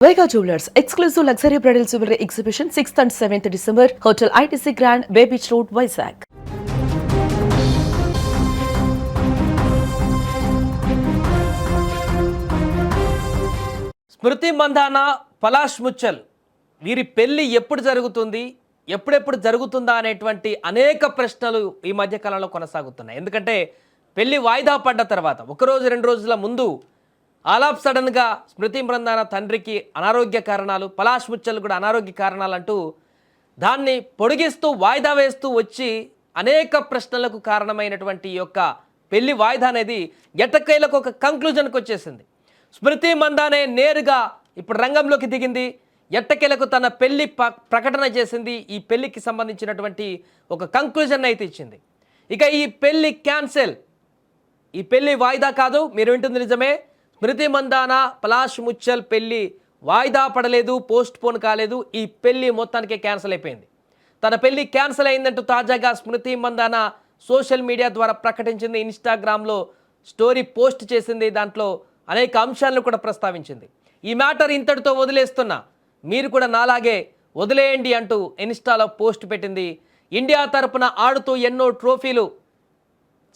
Vega Jewelers exclusive luxury bridal jewelry exhibition 6th and 7th December, Hotel ITC Grand, Bay Beach Road, Vizag. స్మృతి మందాన, పలాష్ ముచ్చల్ వీరి పెళ్లి ఎప్పుడు జరుగుతుంది, ఎప్పుడెప్పుడు జరుగుతుందా అనేటువంటి అనేక ప్రశ్నలు ఈ మధ్య కాలంలో కొనసాగుతున్నాయి. ఎందుకంటే పెళ్లి వాయిదా పడ్డ తర్వాత ఒకరోజు 2 రోజుల ముందు ఆల్ ఆఫ్ సడన్గా స్మృతి మందాన తండ్రికి అనారోగ్య కారణాలు, పలాష్ ముచ్చల్ కూడా అనారోగ్య కారణాలు అంటూ దాన్ని పొడిగిస్తూ వాయిదా వేస్తూ వచ్చి అనేక ప్రశ్నలకు కారణమైనటువంటి ఈ యొక్క పెళ్లి వాయిదా అనేది ఎట్టకేలకు ఒక కంక్లూజన్కి వచ్చేసింది. స్మృతి మందానే నేరుగా ఇప్పుడు రంగంలోకి దిగింది. ఎట్టకేలకు తన పెళ్లి ప్రకటన చేసింది. ఈ పెళ్లికి సంబంధించినటువంటి ఒక కంక్లూజన్ అయితే ఇచ్చింది. ఇక ఈ పెళ్లి క్యాన్సెల్, ఈ పెళ్లి వాయిదా కాదు, మీరు వింటుంది నిజమే. స్మృతి మందాన, పలాష్ ముచ్చల్ పెళ్లి వాయిదా పడలేదు, పోస్ట్ పోన్ కాలేదు. ఈ పెళ్లి మొత్తానికే క్యాన్సిల్ అయిపోయింది. తన పెళ్లి క్యాన్సిల్ అయిందంటూ తాజాగా స్మృతి మందాన సోషల్ మీడియా ద్వారా ప్రకటించింది. ఇన్స్టాగ్రామ్లో స్టోరీ పోస్ట్ చేసింది. దాంట్లో అనేక అంశాలను కూడా ప్రస్తావించింది. ఈ మ్యాటర్ ఇంతటితో వదిలేస్తున్నా, మీరు కూడా నాలాగే వదిలేయండి అంటూ ఇన్స్టాలో పోస్ట్ పెట్టింది. ఇండియా తరపున ఆడుతూ ఎన్నో ట్రోఫీలు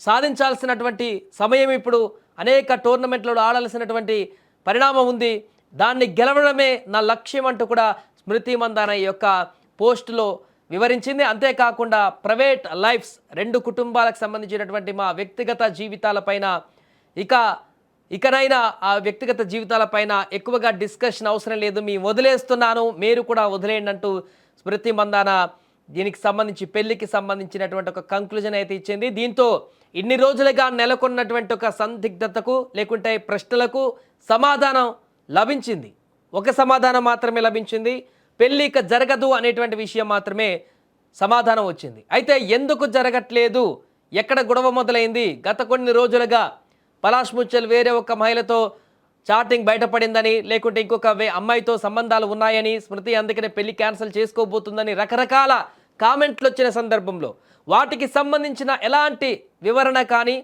సాధించాల్సినటువంటి సమయం, ఇప్పుడు అనేక టోర్నమెంట్లలో ఆడాల్సినటువంటి పరిణామం ఉంది, దాన్ని గెలవడమే నా లక్ష్యం అంటూ కూడా స్మృతి మందాన ఈ యొక్క పోస్టులో వివరించింది. అంతేకాకుండా ప్రైవేట్ లైఫ్స్, 2 కుటుంబాలకు సంబంధించినటువంటి మా వ్యక్తిగత జీవితాలపైన ఇకనైనా ఆ వ్యక్తిగత జీవితాలపైన ఎక్కువగా డిస్కషన్ అవసరం లేదు, మీ వదిలేస్తున్నాను, మీరు కూడా వదిలేయండి అంటూ స్మృతి మందాన దీనికి సంబంధించి పెళ్లికి సంబంధించినటువంటి ఒక కంక్లూజన్ అయితే ఇచ్చింది. దీంతో ఇన్ని రోజులుగా నెలకొన్నటువంటి ఒక సందిగ్ధతకు లేకుంటే ప్రశ్నలకు సమాధానం లభించింది. ఒక సమాధానం మాత్రమే లభించింది. పెళ్లి ఇక జరగదు అనేటువంటి విషయం మాత్రమే సమాధానం వచ్చింది. అయితే ఎందుకు జరగట్లేదు, ఎక్కడ గొడవ మొదలైంది? గత కొన్ని రోజులుగా పలాష్ ముచ్చల్ వేరే ఒక మహిళతో చాటింగ్ బయటపడిందని, లేకుంటే ఇంకొక అమ్మాయితో సంబంధాలు ఉన్నాయని, స్మృతి అందుకనే పెళ్లి క్యాన్సిల్ చేసుకోబోతుందని రకరకాల కామెంట్లు వచ్చిన సందర్భంలో వాటికి సంబంధించిన ఎలాంటి వివరణ కానీ,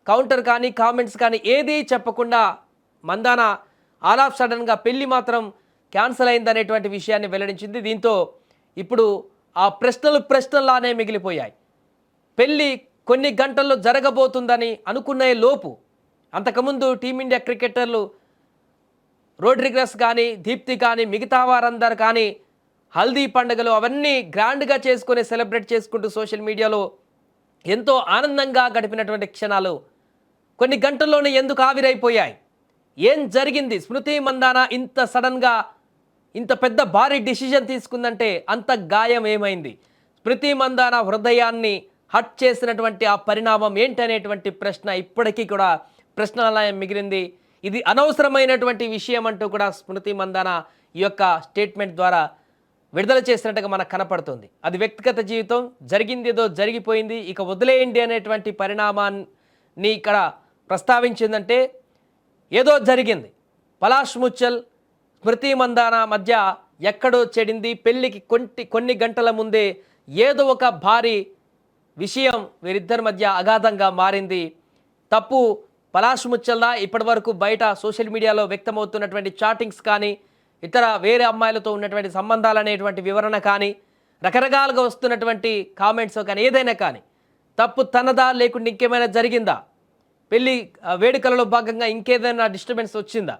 కౌంటర్ కానీ, కామెంట్స్ కానీ ఏదీ చెప్పకుండా మందాన ఆల్ ఆఫ్ సడన్గా పెళ్లి మాత్రం క్యాన్సిల్ అయిందనేటువంటి విషయాన్ని వెల్లడించింది. దీంతో ఇప్పుడు ఆ ప్రశ్నలానే మిగిలిపోయాయి. పెళ్లి కొన్ని గంటల్లో జరగబోతుందని అనుకునే లోపు అంతకుముందు టీమిండియా క్రికెటర్లు రోడ్రిగస్ కానీ, దీప్తి కానీ, మిగతా వారందరూ కానీ హల్దీ పండుగలు అవన్నీ గ్రాండ్గా చేసుకొని సెలబ్రేట్ చేసుకుంటూ సోషల్ మీడియాలో ఎంతో ఆనందంగా గడిపినటువంటి క్షణాలు కొన్ని గంటల్లోనే ఎందుకు ఆవిరైపోయాయి? ఏం జరిగింది? స్మృతి మందాన ఇంత సడన్గా ఇంత పెద్ద భారీ డిసిజన్ తీసుకుందంటే అంత గాయం ఏమైంది? స్మృతి మందాన హృదయాన్ని హట్ చేసినటువంటి ఆ పరిణామం ఏంటనేటువంటి ప్రశ్న ఇప్పటికీ కూడా ప్రశ్నలయం మిగిలింది. ఇది అనవసరమైనటువంటి విషయం అంటూ కూడా స్మృతి మందాన ఈ యొక్క స్టేట్మెంట్ ద్వారా విడుదల చేసినట్టుగా మనకు కనపడుతుంది. అది వ్యక్తిగత జీవితం, జరిగింది ఏదో జరిగిపోయింది, ఇక వదిలేయండి అనేటువంటి పరిణామాన్ని ఇక్కడ ప్రస్తావించిందంటే ఏదో జరిగింది. పలాష్ ముచ్చల్, స్మృతి మందాన మధ్య ఎక్కడో చెడింది. పెళ్ళికి కొన్ని గంటల ముందే ఏదో ఒక భారీ విషయం వీరిద్దరి మధ్య అగాధంగా మారింది. తప్పు పలాష్ ముచ్చల్లా ఇప్పటి వరకు బయట సోషల్ మీడియాలో వ్యక్తమవుతున్నటువంటి చాటింగ్స్ కానీ, ఇతర వేరే అమ్మాయిలతో ఉన్నటువంటి సంబంధాలు అనేటువంటి వివరణ కానీ, రకరకాలుగా వస్తున్నటువంటి కామెంట్స్ కానీ, ఏదైనా కానీ తప్పు తనదా లేకుంటే ఇంకేమైనా జరిగిందా? పెళ్ళి వేడుకలలో భాగంగా ఇంకేదైనా డిస్టర్బెన్స్ వచ్చిందా?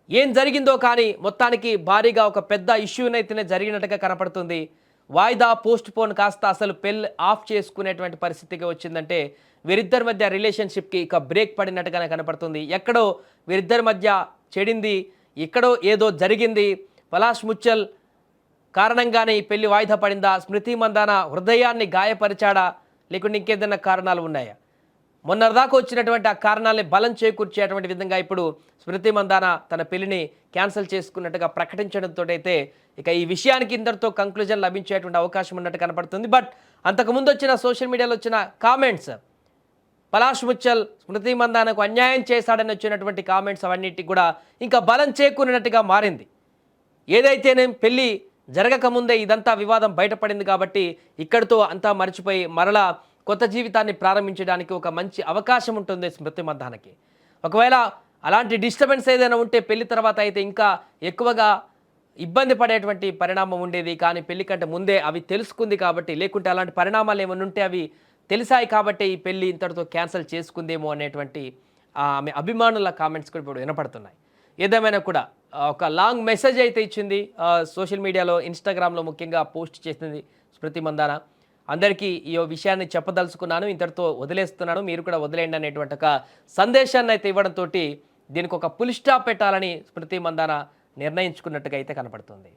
ఏం జరిగిందో కానీ మొత్తానికి భారీగా ఒక పెద్ద ఇష్యూనైతేనే జరిగినట్టుగా కనపడుతుంది. వాయిదా పోస్ట్ పోన్ కాస్త అసలు పెళ్ళి ఆఫ్ చేసుకునేటువంటి పరిస్థితికి వచ్చిందంటే వీరిద్దరి మధ్య రిలేషన్షిప్కి ఇక బ్రేక్ పడినట్టుగానే కనపడుతుంది. ఎక్కడో వీరిద్దరి మధ్య చెడింది, ఎక్కడో ఏదో జరిగింది. పలాష్ ముచ్చల్ కారణంగానే ఈ పెళ్లి వాయిదా పడిందా? స్మృతి మందాన హృదయాన్ని గాయపరిచాడా? లేకుంటే ఇంకేదైనా కారణాలు ఉన్నాయా? మొన్నటిదాకా వచ్చినటువంటి ఆ కారణాలని బలం చేకూర్చేటువంటి విధంగా ఇప్పుడు స్మృతి మందాన తన పెళ్లిని క్యాన్సిల్ చేసుకున్నట్టుగా ప్రకటించడంతో అయితే ఇక ఈ విషయానికి ఇందరితో కంక్లూజన్ లభించేటువంటి అవకాశం ఉన్నట్టు కనపడుతుంది. బట్ అంతకుముందు వచ్చిన సోషల్ మీడియాలో వచ్చిన కామెంట్స్, పలాష్ ముచ్చల్ స్మృతి మందానకు అన్యాయం చేశాడని వచ్చినటువంటి కామెంట్స్ అవన్నిటికి కూడా ఇంకా బలం చేకూరినట్టుగా మారింది. ఏదైతేనే పెళ్ళి జరగకముందే ఇదంతా వివాదం బయటపడింది కాబట్టి ఇక్కడితో అంతా మర్చిపోయి మరలా కొత్త జీవితాన్ని ప్రారంభించడానికి ఒక మంచి అవకాశం ఉంటుంది స్మృతి మందానకి. ఒకవేళ అలాంటి డిస్టర్బెన్స్ ఏదైనా ఉంటే పెళ్లి తర్వాత అయితే ఇంకా ఎక్కువగా ఇబ్బంది పడేటువంటి పరిణామం ఉండేది. కానీ పెళ్లి కంటే ముందే అవి తెలుసుకుంది కాబట్టి, లేకుంటే అలాంటి పరిణామాలు ఏమైనా ఉంటే అవి తెలిసాయి కాబట్టి ఈ పెళ్లి ఇంతటితో క్యాన్సిల్ చేసుకుందేమో అనేటువంటి ఆమె అభిమానుల కామెంట్స్ కూడా ఇప్పుడు వినపడుతున్నాయి. ఏదేమైనా కూడా ఒక లాంగ్ మెసేజ్ అయితే ఇచ్చింది. సోషల్ మీడియాలో, ఇన్స్టాగ్రామ్లో ముఖ్యంగా పోస్ట్ చేసింది స్మృతి మందాన. అందరికీ ఈ విషయాన్ని చెప్పదలుచుకున్నాను, ఇంతటితో వదిలేస్తున్నాను, మీరు కూడా వదిలేయండి అనేటువంటి ఒక సందేశాన్ని అయితే ఇవ్వడంతో దీనికి ఒక ఫుల్ స్టాప్ పెట్టాలని స్మృతి మందాన నిర్ణయించుకున్నట్టుగా అయితే కనపడుతుంది.